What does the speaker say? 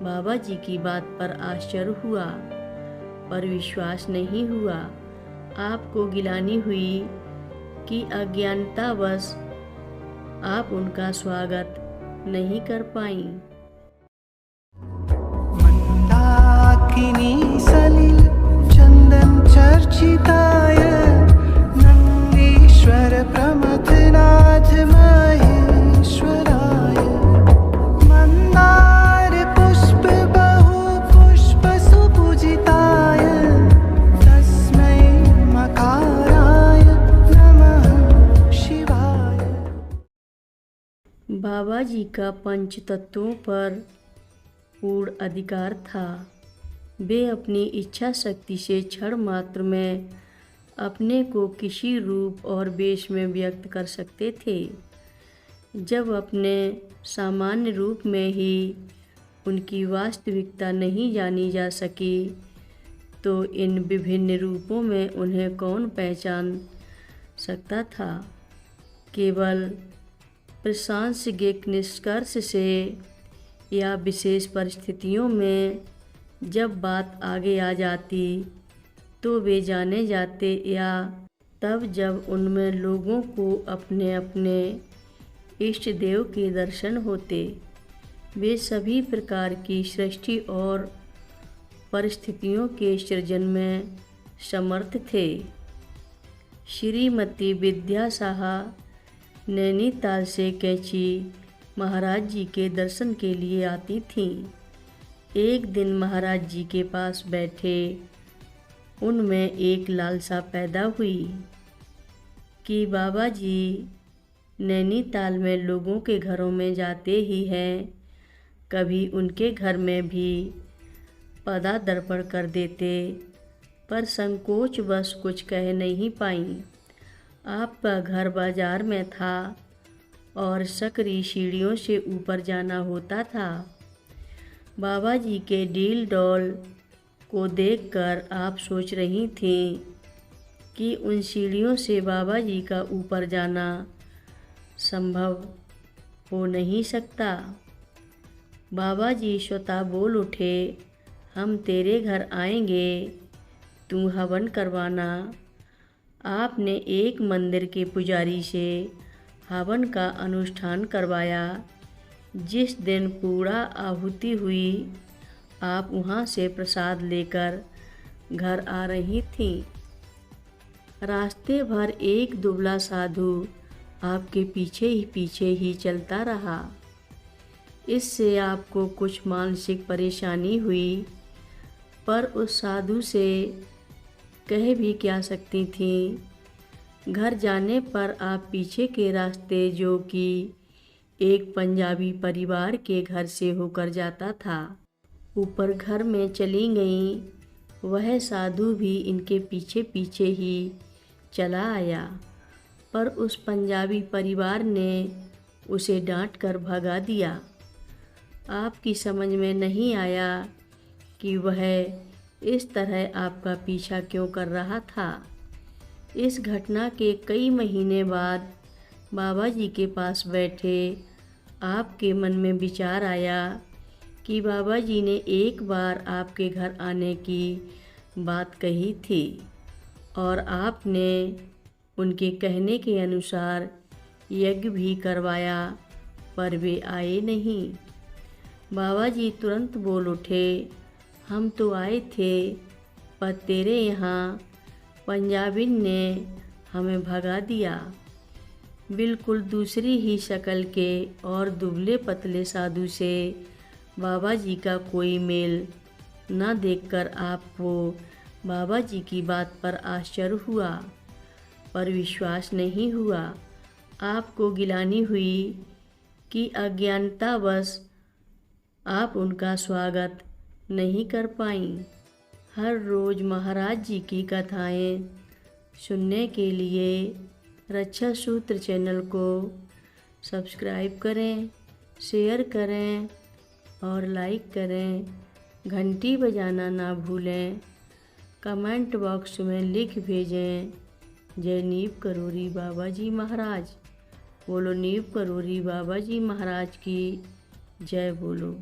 बाबा जी की बात पर आश्चर्य हुआ, पर विश्वास नहीं हुआ। आपको गिलानी हुई कि अज्ञानतावश आप उनका स्वागत नहीं कर पाईं। मंदाकिनी सलिल चंदन चर्चिताय नंदीश्वर प्रमथनाथ महेश्वराय मंदार पुष्प बहु पुष्प सुपूजिताय तस्मै मकाराय नमः शिवाय। बाबा जी का पंच तत्वों पर पूर्ण अधिकार था। वे अपनी इच्छा शक्ति से क्षण मात्र में अपने को किसी रूप और वेश में व्यक्त कर सकते थे। जब अपने सामान्य रूप में ही उनकी वास्तविकता नहीं जानी जा सकी, तो इन विभिन्न रूपों में उन्हें कौन पहचान सकता था। केवल प्रासंगिक निष्कर्ष से या विशेष परिस्थितियों में जब बात आगे आ जाती तो वे जाने जाते, या तब जब उनमें लोगों को अपने अपने इष्ट देव के दर्शन होते। वे सभी प्रकार की सृष्टि और परिस्थितियों के सृजन में समर्थ थे। श्रीमती विद्या साहा नैनीताल से कैची महाराज जी के दर्शन के लिए आती थीं। एक दिन महाराज जी के पास बैठे उनमें एक लालसा पैदा हुई कि बाबा जी नैनीताल में लोगों के घरों में जाते ही हैं, कभी उनके घर में भी पदार्पण कर देते, पर संकोचवश कुछ कह नहीं पाईं। आपका घर बाजार में था और सकरी सीढ़ियों से ऊपर जाना होता था। बाबा जी के डील डॉल को देखकर आप सोच रही थीं कि उन सीढ़ियों से बाबा जी का ऊपर जाना संभव हो नहीं सकता। बाबा जी स्वतः बोल उठे, हम तेरे घर आएंगे, तू हवन करवाना। आपने एक मंदिर के पुजारी से हवन का अनुष्ठान करवाया। जिस दिन पूरा आहुति हुई, आप वहाँ से प्रसाद लेकर घर आ रही थीं। रास्ते भर एक दुबला साधु आपके पीछे ही चलता रहा। इससे आपको कुछ मानसिक परेशानी हुई, पर उस साधु से कह भी क्या सकती थीं। घर जाने पर आप पीछे के रास्ते, जो कि एक पंजाबी परिवार के घर से होकर जाता था, ऊपर घर में चली गईं। वह साधु भी इनके पीछे पीछे ही चला आया, पर उस पंजाबी परिवार ने उसे डांट कर भगा दिया। आपकी समझ में नहीं आया कि वह इस तरह आपका पीछा क्यों कर रहा था। इस घटना के कई महीने बाद बाबा जी के पास बैठे आपके मन में विचार आया कि बाबा जी ने एक बार आपके घर आने की बात कही थी और आपने उनके कहने के अनुसार यज्ञ भी करवाया, पर वे आए नहीं। बाबा जी तुरंत बोल उठे, हम तो आए थे, पर तेरे यहाँ पंजाबिन ने हमें भगा दिया। बिल्कुल दूसरी ही शक्ल के और दुबले पतले साधु से बाबा जी का कोई मेल न देखकर आपको बाबा जी की बात पर आश्चर्य हुआ, पर विश्वास नहीं हुआ। आपको गिलानी हुई कि अज्ञानतावश आप उनका स्वागत नहीं कर पाईं। हर रोज़ महाराज जी की कथाएं सुनने के लिए रक्षा सूत्र चैनल को सब्सक्राइब करें, शेयर करें और लाइक करें। घंटी बजाना ना भूलें। कमेंट बॉक्स में लिख भेजें, जय नीव करोरी बाबा जी महाराज। बोलो नीव करोरी बाबा जी महाराज की जय बोलो।